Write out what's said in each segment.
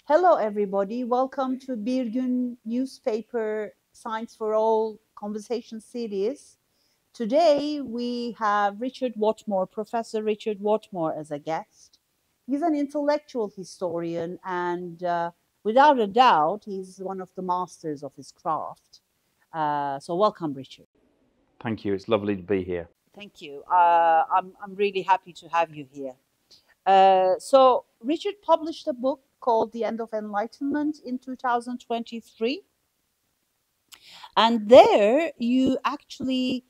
Hello, everybody. Welcome to BirGün newspaper Science for All conversation series. Today we have Richard Whatmore, Professor Richard Whatmore, as a guest. He's an intellectual historian, and without a doubt, he's one of the masters of his craft. So welcome, Richard. Thank you. It's lovely to be here. Thank you. I'm really happy to have you here. So Richard published a book called The End of Enlightenment in 2023. And there you actually,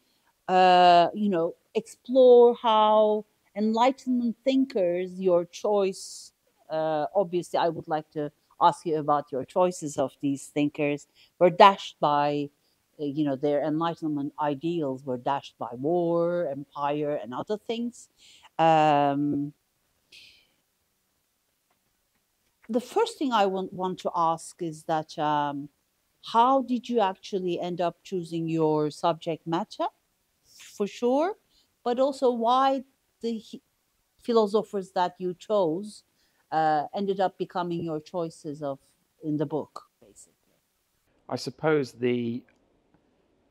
explore how Enlightenment thinkers, your choice, obviously I would like to ask you about your choices of these thinkers, were dashed by, their Enlightenment ideals were dashed by war, empire, and other things. The first thing I want to ask is that how did you actually end up choosing your subject matter, for sure, but also why the philosophers that you chose ended up becoming your choices in the book, basically? I suppose the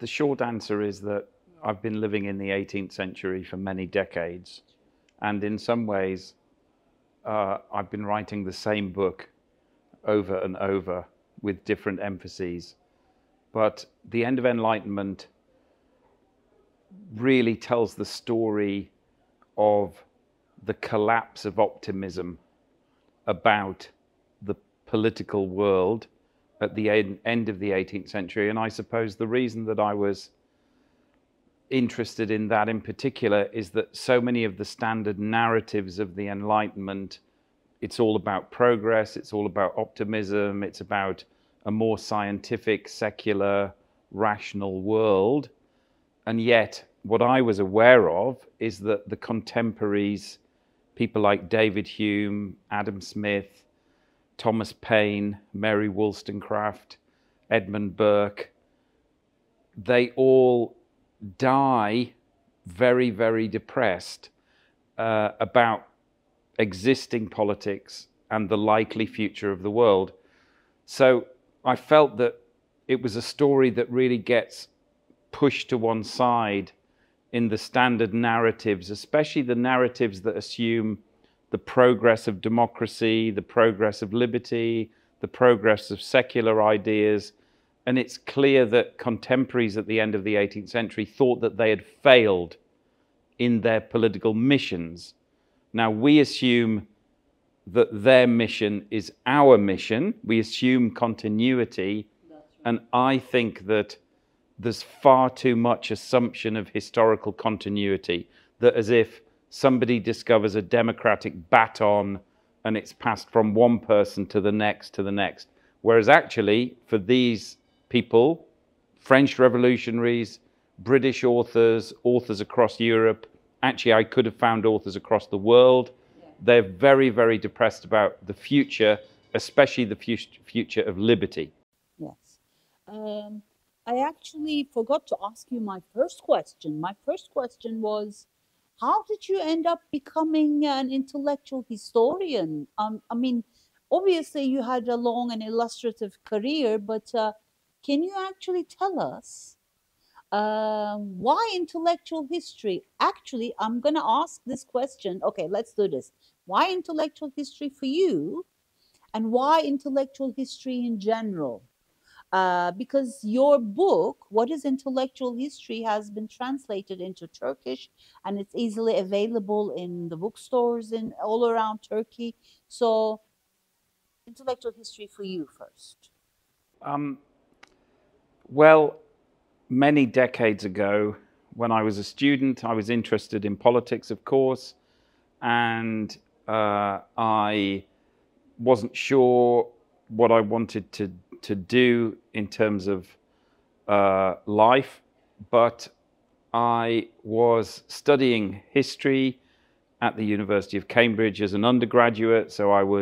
short answer is that I've been living in the 18th century for many decades, and in some ways I've been writing the same book over and over with different emphases. But The End of Enlightenment really tells the story of the collapse of optimism about the political world at the end of the 18th century. And I suppose the reason that I was interested in that in particular is that so many of the standard narratives of the Enlightenment, it's all about progress, it's all about optimism, it's about a more scientific, secular, rational world. And yet what I was aware of is that the contemporaries, people like David Hume, Adam Smith, Thomas Paine, Mary Wollstonecraft, Edmund Burke, they all die very, very depressed about existing politics and the likely future of the world. So I felt that it was a story that really gets pushed to one side in the standard narratives, especially the narratives that assume the progress of democracy, the progress of liberty, the progress of secular ideas. And it's clear that contemporaries at the end of the 18th century thought that they had failed in their political missions. Now, we assume that their mission is our mission. We assume continuity. And I think that there's far too much assumption of historical continuity, that as if somebody discovers a democratic baton and it's passed from one person to the next to the next. Whereas actually, for these people, French revolutionaries, British authors, authors across Europe, actually I could have found authors across the world. Yeah. They're very, very depressed about the future, especially the future of liberty. Yes. I actually forgot to ask you my first question. My first question was, how did you end up becoming an intellectual historian? I mean, obviously you had a long and illustrative career, but can you actually tell us why intellectual history? Actually, I'm going to ask this question. Okay, let's do this. Why intellectual history for you, and why intellectual history in general? Because your book, What is Intellectual History, has been translated into Turkish, and it's easily available in the bookstores in all around Turkey. So, intellectual history for you first. Well, many decades ago, when I was a student, I was interested in politics, of course, and I wasn't sure what I wanted to do in terms of life, but I was studying history at the University of Cambridge as an undergraduate. So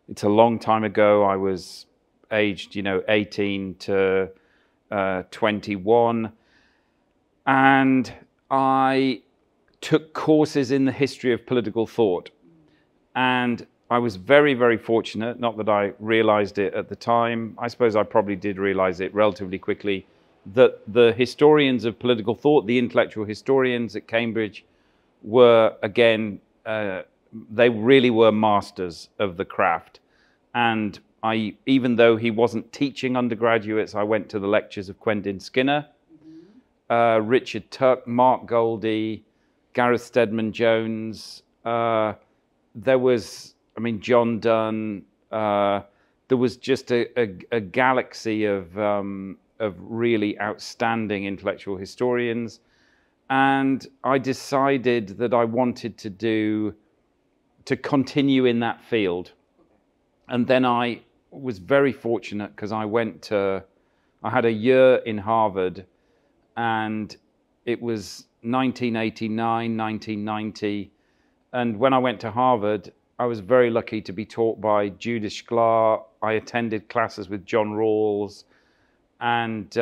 it's a long time ago, I was aged, 18 to 21. And I took courses in the history of political thought. And I was very, very fortunate, not that I realized it at the time. I suppose I probably did realize it relatively quickly, that the historians of political thought, the intellectual historians at Cambridge, were, again, they really were masters of the craft. And even though he wasn't teaching undergraduates, I went to the lectures of Quentin Skinner, Richard Tuck, Mark Goldie, Gareth Stedman Jones. There was, John Donne. There was just a galaxy of really outstanding intellectual historians. And I decided that I wanted to continue in that field. And then I was very fortunate because I had a year in Harvard, and it was 1989, 1990. And when I went to Harvard, I was very lucky to be taught by Judith Sklar. I attended classes with John Rawls. And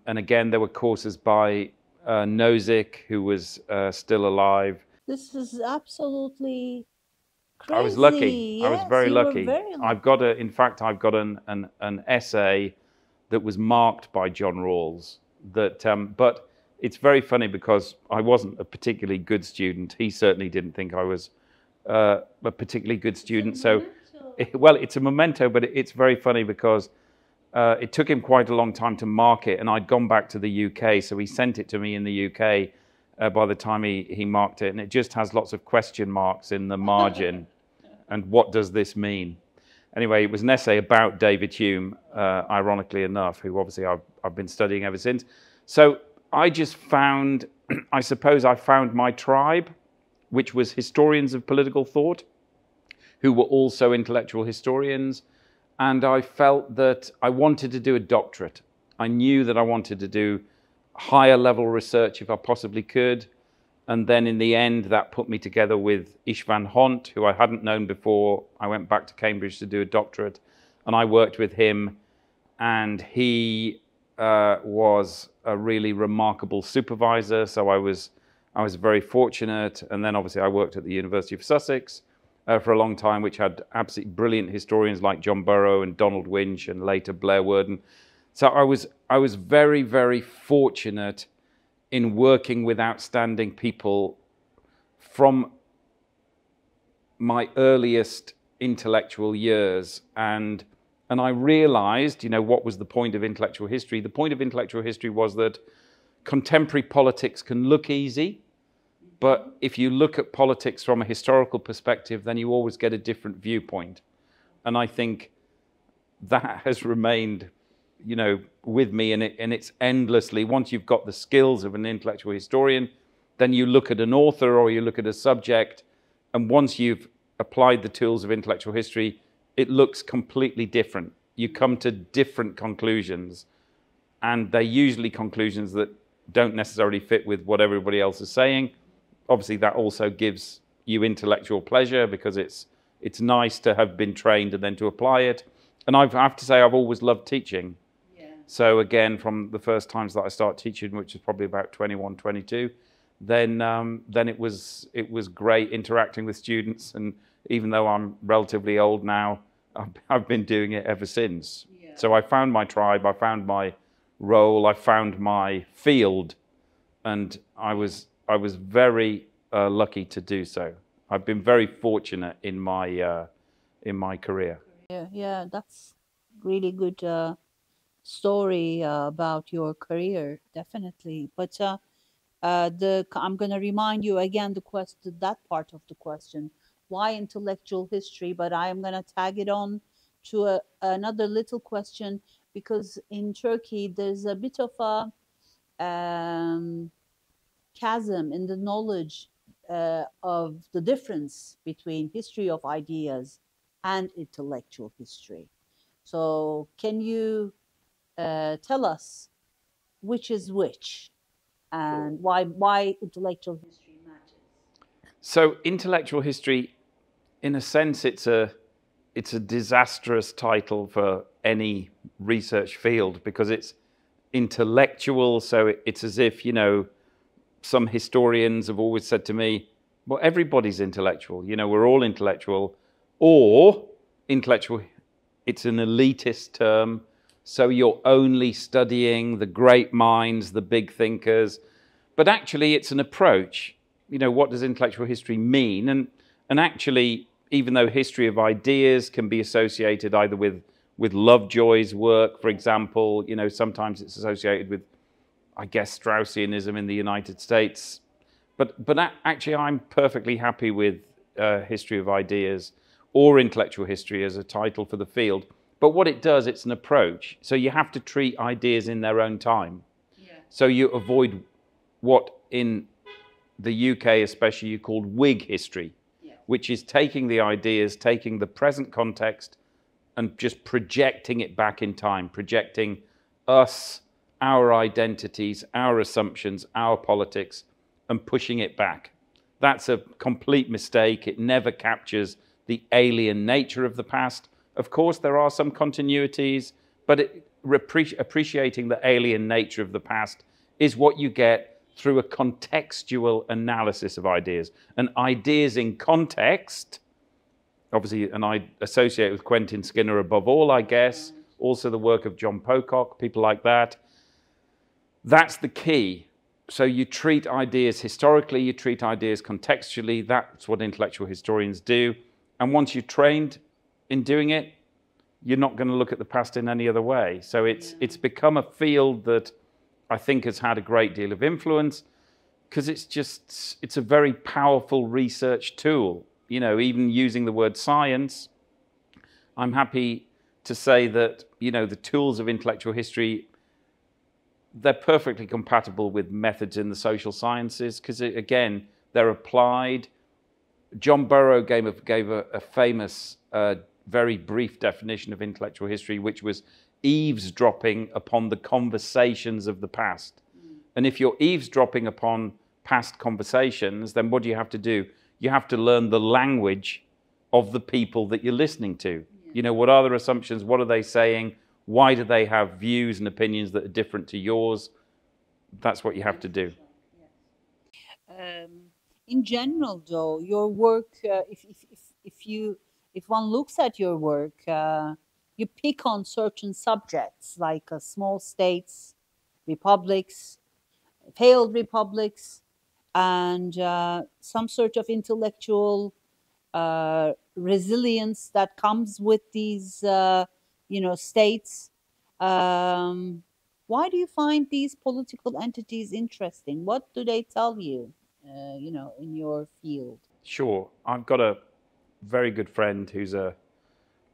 again, there were courses by Nozick, who was still alive. This is absolutely crazy. I was lucky. Yes, I was very lucky. Very in fact, I've got an essay that was marked by John Rawls. But it's very funny because I wasn't a particularly good student. He certainly didn't think I was a particularly good student. It's a memento, but it's very funny because it took him quite a long time to mark it, and I'd gone back to the UK, so he sent it to me in the UK by the time he marked it, and it just has lots of question marks in the margin. And what does this mean? Anyway, it was an essay about David Hume, ironically enough, who obviously I've been studying ever since. So I just found, I suppose I found my tribe, which was historians of political thought, who were also intellectual historians. And I felt that I wanted to do a doctorate. I knew that I wanted to do higher level research if I possibly could. And then in the end, that put me together with Istvan Hont, who I hadn't known before. I went back to Cambridge to do a doctorate, and I worked with him. And he was a really remarkable supervisor. So I was very fortunate. And then obviously I worked at the University of Sussex for a long time, which had absolutely brilliant historians like John Burrow and Donald Winch and later Blair Worden. So I was very, very fortunate in working with outstanding people from my earliest intellectual years. And I realized, what was the point of intellectual history? The point of intellectual history was that contemporary politics can look easy, but if you look at politics from a historical perspective, then you always get a different viewpoint. And I think that has remained, with me, and it's endlessly, once you've got the skills of an intellectual historian, then you look at an author or you look at a subject, and once you've applied the tools of intellectual history, it looks completely different. You come to different conclusions, and they're usually conclusions that don't necessarily fit with what everybody else is saying. Obviously, that also gives you intellectual pleasure because it's nice to have been trained and then to apply it. And I have to say, I've always loved teaching. Yeah. So again, from the first times that I started teaching, which is probably about 21, 22, then it was great interacting with students. And even though I'm relatively old now, I've been doing it ever since. Yeah. So I found my tribe, I found my role, I found my field, and I was very lucky to do so. I've been very fortunate in my career. Yeah, that's really good story about your career, definitely. But I'm going to remind you again that part of the question, why intellectual history? But I am going to tag it on to another little question, because in Turkey there's a bit of a chasm in the knowledge of the difference between history of ideas and intellectual history. So can you tell us which is which and why intellectual history matters? So intellectual history, in a sense, it's a disastrous title for any research field because it's intellectual. So it's as if, some historians have always said to me, well, everybody's intellectual. We're all intellectual. Or intellectual, it's an elitist term, so you're only studying the great minds, the big thinkers. But actually, it's an approach. You know, what does intellectual history mean? And actually, even though history of ideas can be associated either with Lovejoy's work, for example, you know, sometimes it's associated with, I guess, Straussianism in the United States. But actually, I'm perfectly happy with history of ideas or intellectual history as a title for the field. But what it does, it's an approach. So you have to treat ideas in their own time. Yeah. So you avoid what in the UK especially you called Whig history, yeah, which is taking the ideas, taking the present context and just projecting it back in time, projecting us, our identities, our assumptions, our politics, and pushing it back. That's a complete mistake. It never captures the alien nature of the past. Of course, there are some continuities, but appreciating the alien nature of the past is what you get through a contextual analysis of ideas. And ideas in context, obviously, and I associate with Quentin Skinner above all, I guess, also the work of John Pocock, people like that. That's the key. So you treat ideas historically, you treat ideas contextually. That's what intellectual historians do. And once you're trained in doing it, you're not going to look at the past in any other way. So it's become a field that I think has had a great deal of influence because it's a very powerful research tool. You know, even using the word science, I'm happy to say that, you know, the tools of intellectual history, they're perfectly compatible with methods in the social sciences because, again, they're applied. John Burrow gave a famous, very brief definition of intellectual history, which was eavesdropping upon the conversations of the past. And if you're eavesdropping upon past conversations, then what do you have to do? You have to learn the language of the people that you're listening to. Yeah. You know, what are their assumptions? What are they saying? Why do they have views and opinions that are different to yours? That's what you have to do. In general, though, your work, if one looks at your work, you pick on certain subjects like small states, republics, failed republics, and some sort of intellectual resilience that comes with these, states. Why do you find these political entities interesting? What do they tell you, in your field? Sure. I've got a very good friend who's a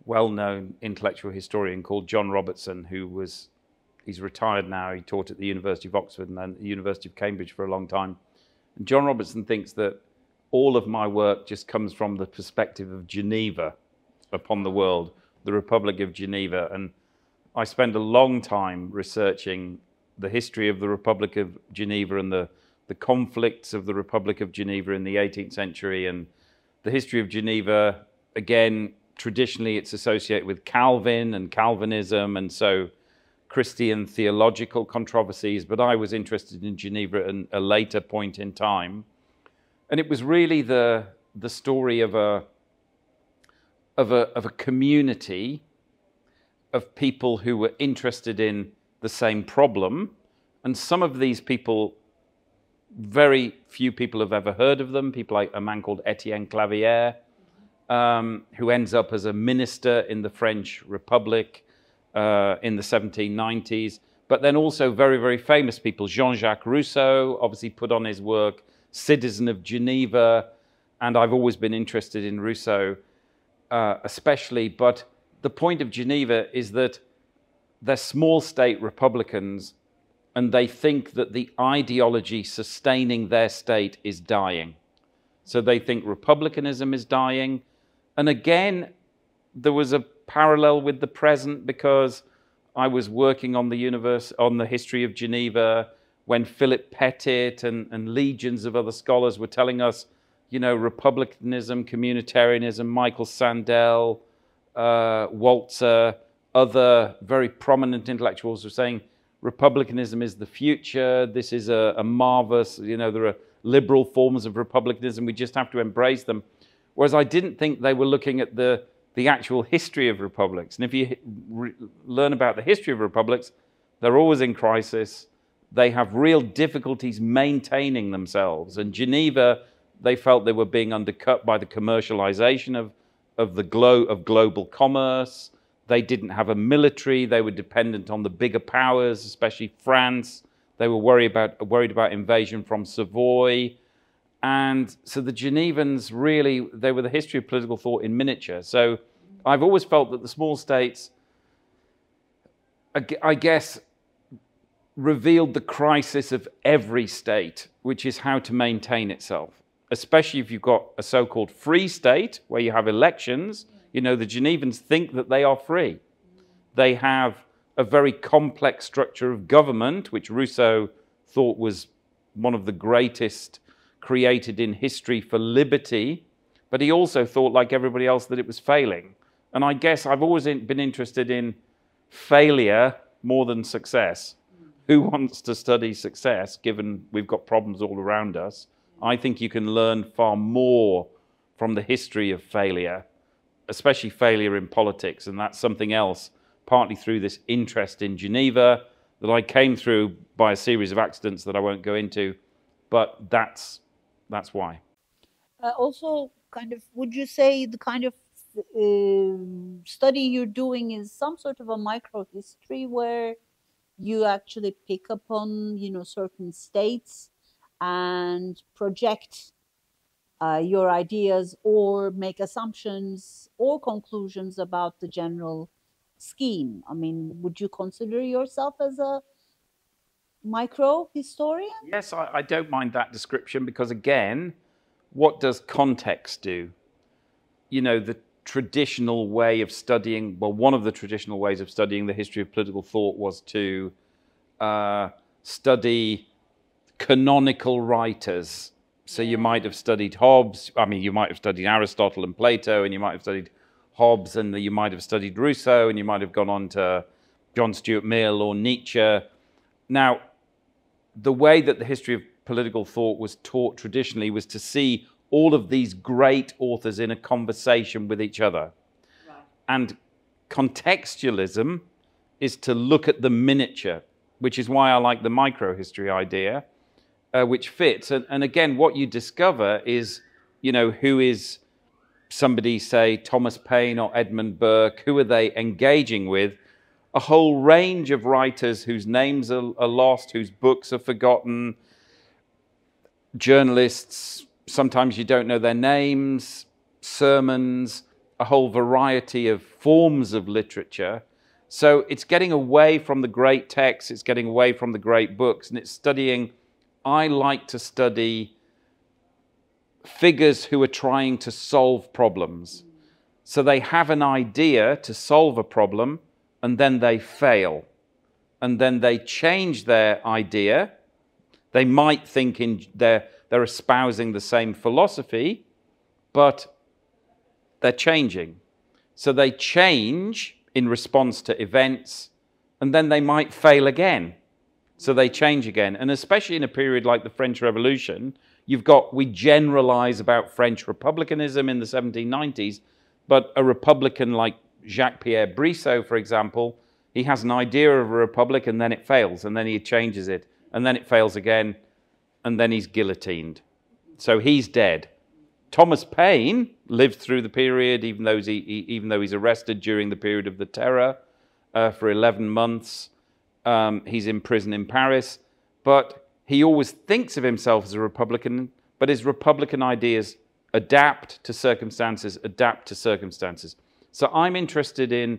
well-known intellectual historian called John Robertson, he's retired now. He taught at the University of Oxford and then the University of Cambridge for a long time. And John Robertson thinks that all of my work just comes from the perspective of Geneva upon the world, the Republic of Geneva. And I spend a long time researching the history of the Republic of Geneva and the conflicts of the Republic of Geneva in the 18th century. And the history of Geneva, again, traditionally it's associated with Calvin and Calvinism, and so Christian theological controversies, but I was interested in Geneva at a later point in time. And it was really the story of a community of people who were interested in the same problem. And some of these people, very few people have ever heard of them, people like a man called Etienne Clavière, who ends up as a minister in the French Republic in the 1790s, but then also very, very famous people. Jean-Jacques Rousseau obviously put on his work, Citizen of Geneva, and I've always been interested in Rousseau especially, but the point of Geneva is that they're small state republicans and they think that the ideology sustaining their state is dying. So they think republicanism is dying. And again, there was a parallel with the present because I was working on the history of Geneva when Philip Pettit and legions of other scholars were telling us, republicanism, communitarianism, Michael Sandel, Walzer, other very prominent intellectuals were saying republicanism is the future. This is a marvelous, there are liberal forms of republicanism. We just have to embrace them. Whereas I didn't think they were looking at the actual history of republics. And if you learn about the history of republics, they're always in crisis. They have real difficulties maintaining themselves. And Geneva, they felt they were being undercut by the commercialization of global commerce. They didn't have a military. They were dependent on the bigger powers, especially France. They were worried about invasion from Savoy. And so the Genevans really, they were the history of political thought in miniature. So I've always felt that the small states, I guess, revealed the crisis of every state, which is how to maintain itself, especially if you've got a so-called free state where you have elections. You know, the Genevans think that they are free. They have a very complex structure of government, which Rousseau thought was one of the greatest created in history for liberty, but he also thought, like everybody else, that it was failing. And I guess I've always been interested in failure more than success. Who wants to study success, given we've got problems all around us? I think you can learn far more from the history of failure, especially failure in politics, and that's something else, partly through this interest in Geneva that I came through by a series of accidents that I won't go into, but that's why. Also, kind of, would you say the kind of study you're doing is some sort of a microhistory where you actually pick upon, you know, certain states and project your ideas or make assumptions or conclusions about the general scheme? I mean, would you consider yourself as a micro historian? Yes, I don't mind that description because, again, what does context do? You know, the traditional way of studying, well, one of the traditional ways of studying the history of political thought was to study canonical writers. So you might have studied Hobbes, I mean, you might have studied Aristotle and Plato, and you might have studied Hobbes, and you might have studied Rousseau, and you might have gone on to John Stuart Mill or Nietzsche. Now, the way that the history of political thought was taught traditionally was to see all of these great authors in a conversation with each other. Right. And contextualism is to look at the miniature, which is why I like the microhistory idea, which fits. And again, what you discover is, you know, who is somebody, say, Thomas Paine or Edmund Burke, who are they engaging with? A whole range of writers whose names are lost, whose books are forgotten, journalists, sometimes you don't know their names, sermons, a whole variety of forms of literature. So it's getting away from the great texts, it's getting away from the great books, and it's studying, I like to study figures who are trying to solve problems. So they have an idea to solve a problem, and then they fail. And then they change their idea. They might think they're espousing the same philosophy, but they're changing. So they change in response to events, and then they might fail again. So they change again. And especially in a period like the French Revolution, we generalize about French republicanism in the 1790s, but a republican like Jacques-Pierre Brissot, for example, he has an idea of a republic and then it fails, and then he changes it, and then it fails again, and then he's guillotined. So he's dead. Thomas Paine lived through the period, even though he's arrested during the period of the Terror for 11 months. He's in prison in Paris, but he always thinks of himself as a Republican, but his Republican ideas adapt to circumstances. So I'm interested in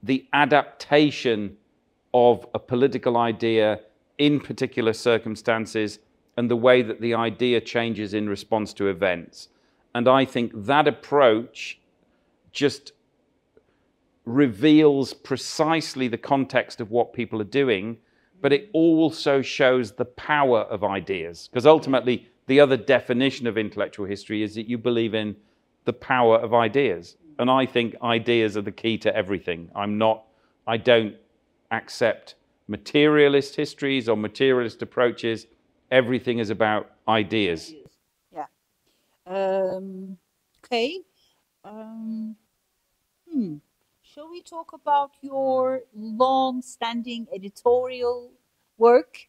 the adaptation of a political idea in particular circumstances and the way that the idea changes in response to events. And I think that approach just reveals precisely the context of what people are doing, but it also shows the power of ideas. Because ultimately, the other definition of intellectual history is that you believe in the power of ideas. And I think ideas are the key to everything. I don't accept materialist histories or materialist approaches. Everything is about ideas. Yeah. Okay. Um, Shall we talk about your long-standing editorial work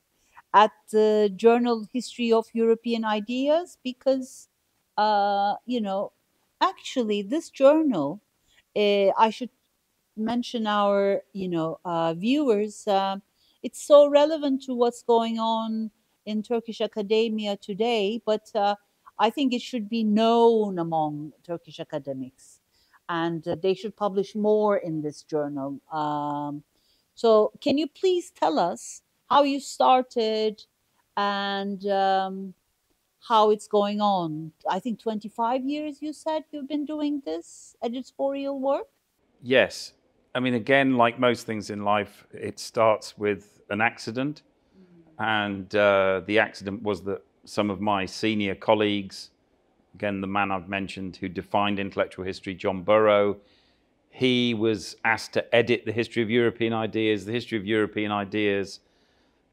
at the journal History of European Ideas? Because, you know, actually, this journal, I should mention our, viewers. It's so relevant to what's going on in Turkish academia today, but I think it should be known among Turkish academics, and they should publish more in this journal. So, can you please tell us how you started and how it's going on? I think 25 years you said you've been doing this editorial work? Yes. I mean, again, like most things in life, it starts with an accident. And the accident was that some of my senior colleagues, again, the man I've mentioned who defined intellectual history, John Burrow, he was asked to edit the History of European Ideas. The History of European Ideas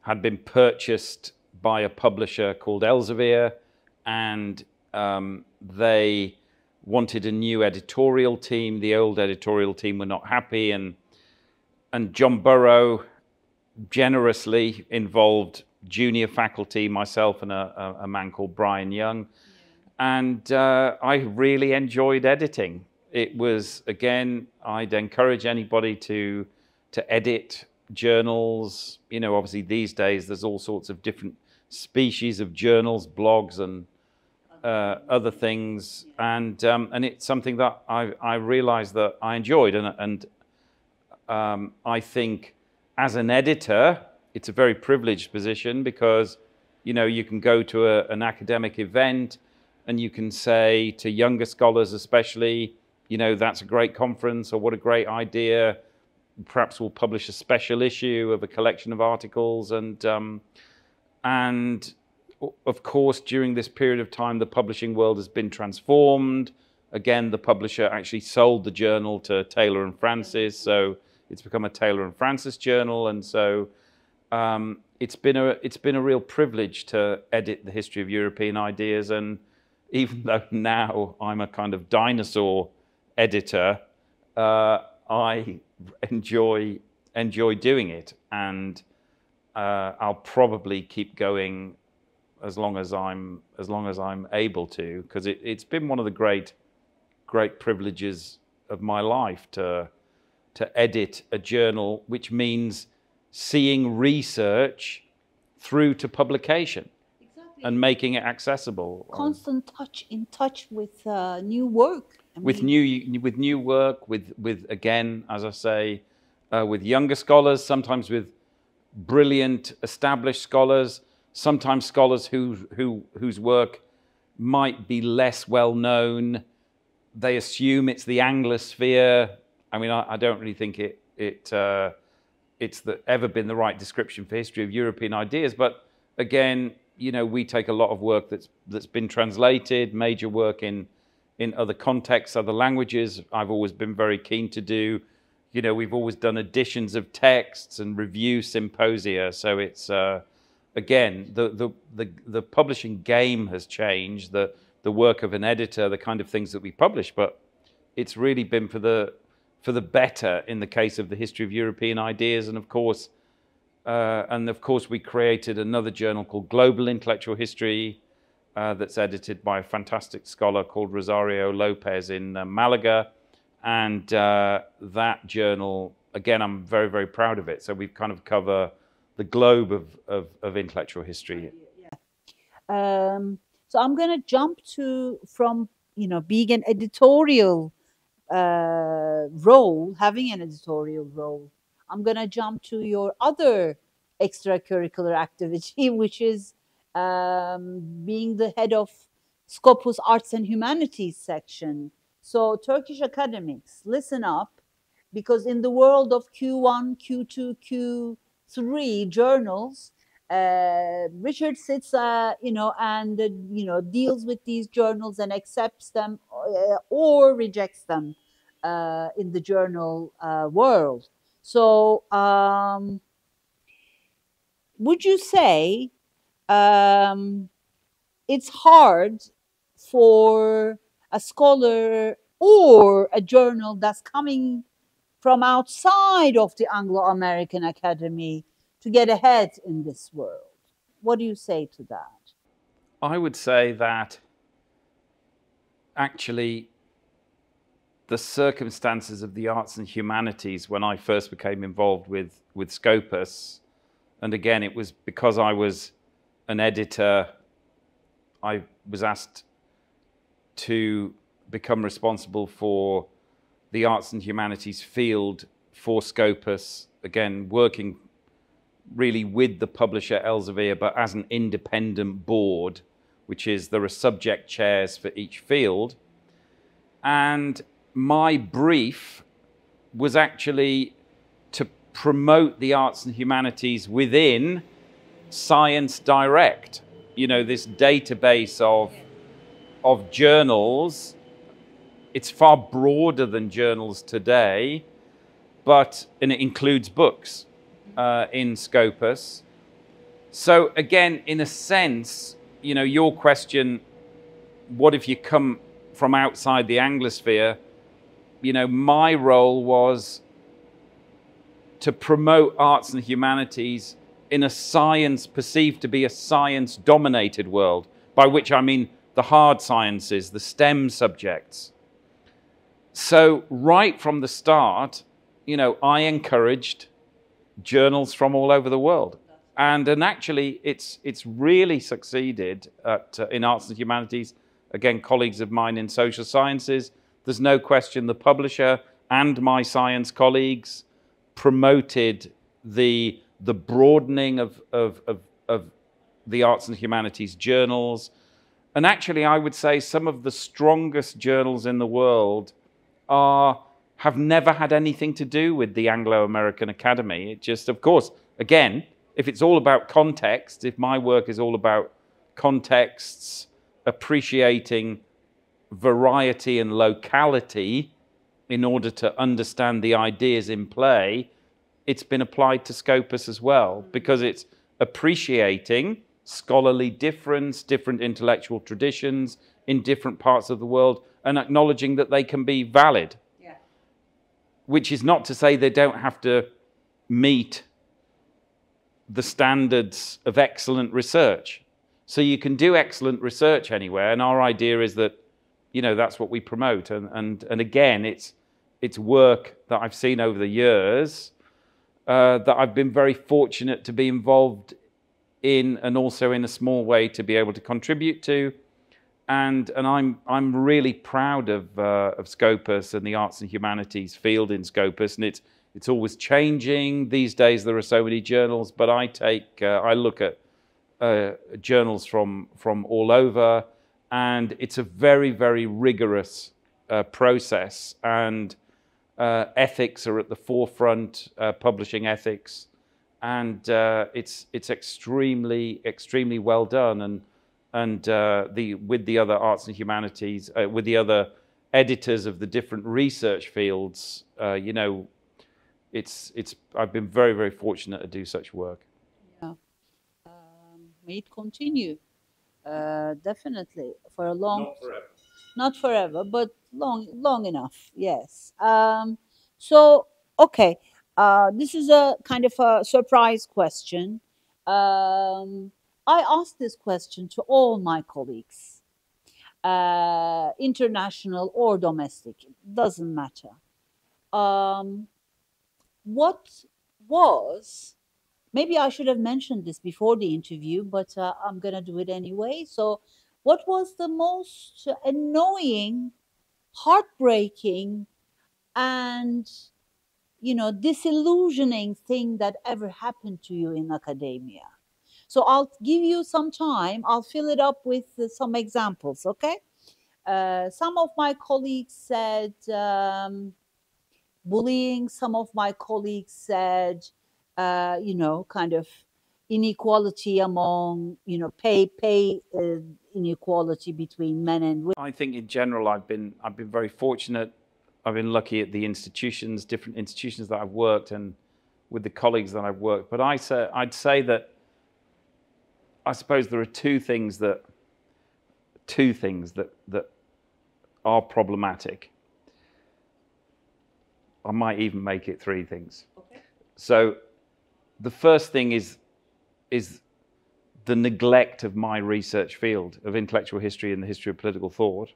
had been purchased by a publisher called Elsevier, and they wanted a new editorial team. The old editorial team were not happy, and John Burrow generously involved junior faculty, myself and a man called Brian Young. And I really enjoyed editing. It was, again, I'd encourage anybody to edit journals. You know, obviously these days there's all sorts of different species of journals, blogs and other things. And it's something that I realized that I enjoyed. And I think as an editor, it's a very privileged position because, you know, you can go to an academic event and you can say to younger scholars especially, you know, that's a great conference, or what a great idea. Perhaps we'll publish a special issue of a collection of articles. And of course, during this period of time, the publishing world has been transformed. Again, the publisher actually sold the journal to Taylor and Francis, so it's become a Taylor and Francis journal. And so it's been a real privilege to edit the History of European Ideas. And even though now I'm a kind of dinosaur editor, I enjoy doing it, and I'll probably keep going as long as I'm able to, because it's been one of the great privileges of my life to edit a journal, which means seeing research through to publication. Exactly. And making it accessible. Constant in touch with new work. With new work, with again, as I say, with younger scholars, sometimes with brilliant established scholars, sometimes scholars whose work might be less well known. They assume it's the Anglosphere. I mean, I don't really think it's ever been the right description for History of European Ideas. But again, you know, we take a lot of work that's been translated, major work in other contexts, other languages. I've always been very keen to do. You know, we've always done editions of texts and review symposia. So it's again, the publishing game has changed. The work of an editor, the kind of things that we publish, but it's really been for the better in the case of the History of European Ideas. And of course, we created another journal called Global Intellectual History that's edited by a fantastic scholar called Rosario Lopez in Malaga. And that journal, again, I'm very, very proud of it. So we kind of cover the globe of intellectual history. Yeah. So I'm going to jump from being an editorial role, having an editorial role. I'm going to jump to your other extracurricular activity, which is being the head of Scopus Arts and Humanities section. So Turkish academics, listen up, because in the world of Q1, Q2, Q3 journals, Richard sits, and deals with these journals and accepts them or rejects them in the journal world. So, would you say it's hard for a scholar or a journal that's coming from outside of the Anglo-American Academy to get ahead in this world? What do you say to that? I would say that actually the circumstances of the arts and humanities when I first became involved with Scopus, and again, it was because I was an editor, I was asked to become responsible for the arts and humanities field for Scopus, again, working really with the publisher Elsevier, but as an independent board, which is there are subject chairs for each field. And my brief was actually to promote the arts and humanities within Science Direct, you know, this database of journals. It's far broader than journals today, and it includes books in Scopus. So again, in a sense, you know, your question, what if you come from outside the Anglosphere? You know, my role was to promote arts and humanities in a science, perceived to be a science-dominated world, by which I mean the hard sciences, the STEM subjects. So right from the start, you know, I encouraged journals from all over the world. And actually, it's really succeeded in arts and humanities. Again, colleagues of mine in social sciences, there's no question the publisher and my science colleagues promoted the broadening of the arts and humanities journals. And actually, I would say some of the strongest journals in the world have never had anything to do with the Anglo-American Academy. It just, of course, again, if it's all about context, if my work is all about contexts, appreciating variety and locality in order to understand the ideas in play, it's been applied to Scopus as well, because it's appreciating scholarly difference, different intellectual traditions in different parts of the world, and acknowledging that they can be valid. Yeah. Which is not to say they don't have to meet the standards of excellent research. So you can do excellent research anywhere, and our idea is that, you know, that's what we promote. And again, it's work that I've seen over the years that I've been very fortunate to be involved in, and also in a small way to be able to contribute to. And I'm really proud of Scopus and the arts and humanities field in Scopus, and it's always changing. These days there are so many journals, but I look at journals from all over, and it's a very, very rigorous process, and ethics are at the forefront, publishing ethics, and it's extremely, extremely well done. And with the other arts and humanities, with the other editors of the different research fields, you know, I've been very, very fortunate to do such work. Yeah, may it continue, definitely for a long. Not forever. Not forever, but long enough. Yes. So okay, this is a kind of a surprise question. I asked this question to all my colleagues, international or domestic, it doesn't matter. What was, maybe I should have mentioned this before the interview, but I'm going to do it anyway. So what was the most annoying, heartbreaking, and, you know, disillusioning thing that ever happened to you in academia? So I'll give you some time. I'll fill it up with some examples, okay? Some of my colleagues said bullying. Some of my colleagues said, you know, kind of inequality among, you know, pay inequality between men and women. I think in general, I've been very fortunate. I've been lucky at the institutions, different institutions that I've worked, and with the colleagues that I've worked. But I'd say that I suppose there are two things that are problematic. I might even make it 3 things. Okay. So the first thing is the neglect of my research field of intellectual history and the history of political thought,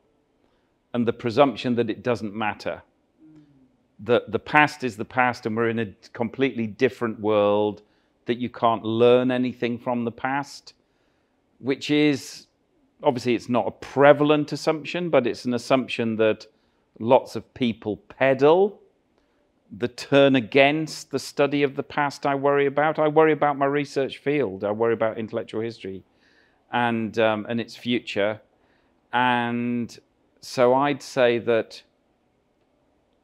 and the presumption that it doesn't matter. That the past is the past, and we're in a completely different world, that you can't learn anything from the past, which is, obviously it's not a prevalent assumption, but it's an assumption that lots of people peddle. The turn against the study of the past I worry about. I worry about my research field. I worry about intellectual history and its future. And so I'd say that,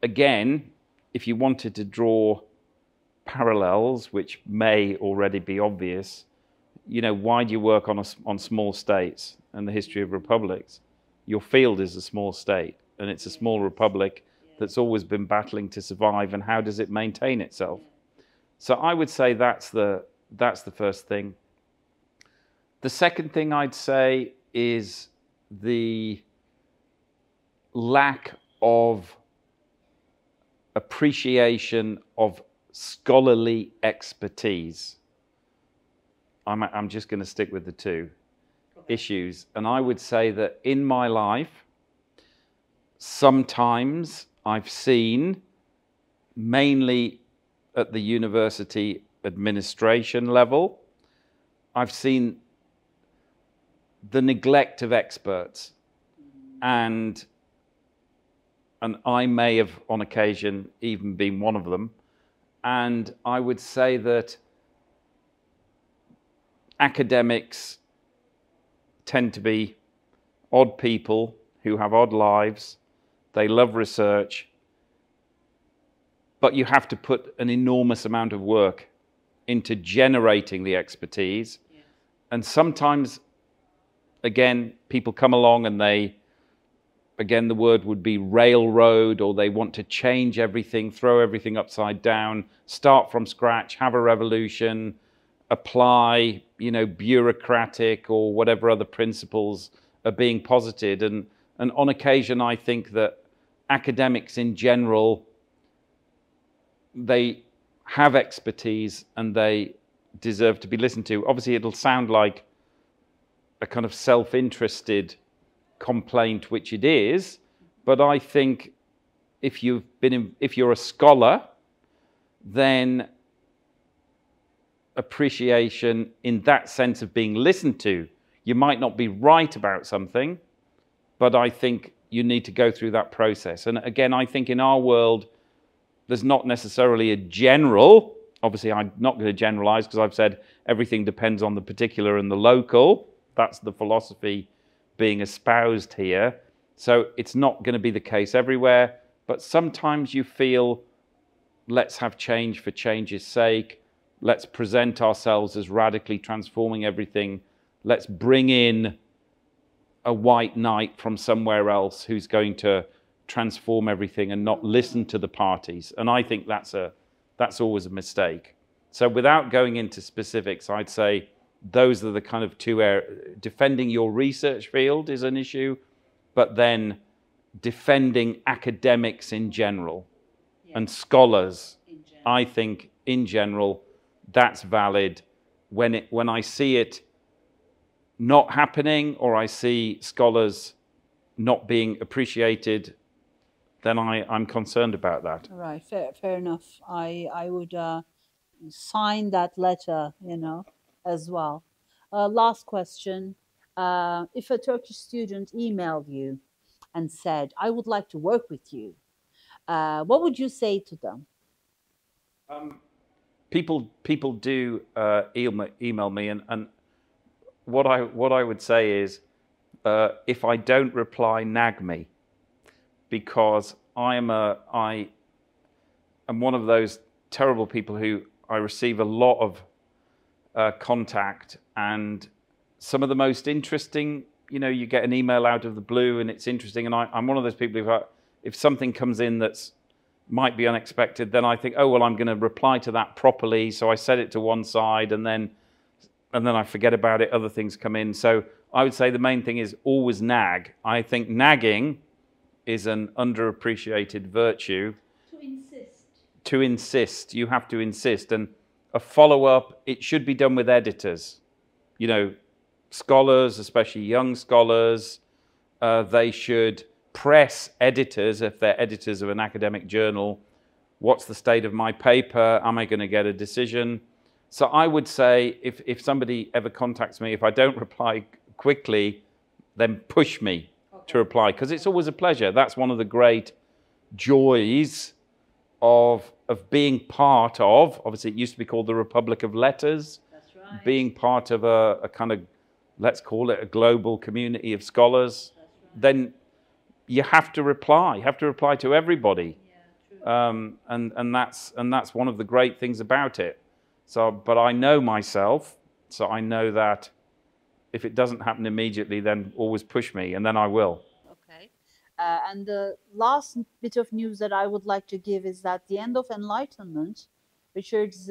again, if you wanted to draw parallels, which may already be obvious, you know, why do you work on small states and the history of republics? Your field is a small state, and it's a small republic that's always been battling to survive, and how does it maintain itself? So I would say that's the first thing. The second thing I'd say is the lack of appreciation of scholarly expertise. I'm just going to stick with the 2 issues. And I would say that in my life, sometimes I've seen, mainly at the university administration level, I've seen the neglect of experts. And I may have, on occasion, even been one of them. And I would say that academics tend to be odd people who have odd lives. They love research, but you have to put an enormous amount of work into generating the expertise. Yeah. And sometimes, again, people come along and they, again, the word would be railroad, or they want to change everything, throw everything upside down, start from scratch, have a revolution, apply, you know, bureaucratic or whatever other principles are being posited. And on occasion, I think that academics in general, they have expertise and they deserve to be listened to. Obviously, it'll sound like a kind of self-interested complaint, which it is, but I think if you're a scholar, then appreciation in that sense of being listened to. You might not be right about something, but I think you need to go through that process. And again, I think in our world, there's not necessarily a general, obviously I'm not going to generalize because I've said everything depends on the particular and the local. That's the philosophy being espoused here. So it's not going to be the case everywhere, but sometimes you feel, let's have change for change's sake. Let's present ourselves as radically transforming everything. Let's bring in a white knight from somewhere else who's going to transform everything and not listen to the parties. And I think that's always a mistake. So without going into specifics, I'd say those are the kind of 2 areas. Defending your research field is an issue, but then defending academics in general, and scholars, I think in general, that's valid. When I see it not happening, or I see scholars not being appreciated, then I'm concerned about that. Right, fair enough. I would sign that letter, you know, as well. Last question. If a Turkish student emailed you and said, I would like to work with you, what would you say to them? People do email me, and what I would say is, if I don't reply, nag me, because I am one of those terrible people who I receive a lot of contact, and some of the most interesting, you know, you get an email out of the blue and it's interesting, and I'm one of those people who, if something comes in that's might be unexpected, then I think, oh, well, I'm going to reply to that properly, so I set it to one side, and then I forget about it, other things come in. So I would say the main thing is always nag. I think nagging is an underappreciated virtue. To insist. To insist. You have to insist. And a follow-up, it should be done with editors. You know, scholars, especially young scholars, they should press editors, if they're editors of an academic journal, what's the state of my paper? Am I going to get a decision? So I would say if somebody ever contacts me, if I don't reply quickly, then push me to reply, because it's always a pleasure. That's one of the great joys of being part of, obviously it used to be called the Republic of Letters. That's right. Being part of a kind of, let's call it a global community of scholars. That's right. Then you have to reply. You have to reply to everybody. Yeah, true. And that's one of the great things about it. So, but I know myself, so I know that if it doesn't happen immediately, then always push me, and then I will. Okay. And the last bit of news that I would like to give is that The End of Enlightenment, Richard's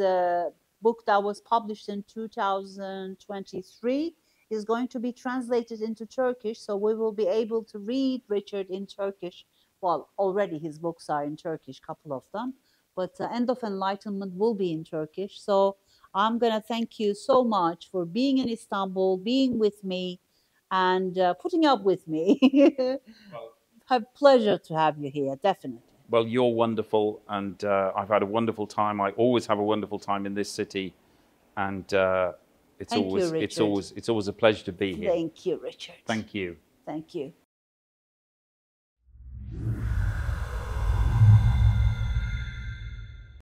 book that was published in 2023, is going to be translated into Turkish, so we will be able to read Richard in Turkish. Well, already his books are in Turkish, a couple of them, but End of Enlightenment will be in Turkish. So I'm going to thank you so much for being in Istanbul, being with me, and putting up with me. Have pleasure to have you here, definitely. Well, you're wonderful, and I've had a wonderful time. I always have a wonderful time in this city, and it's always a pleasure to be here. Thank you, Richard. Thank you. Thank you.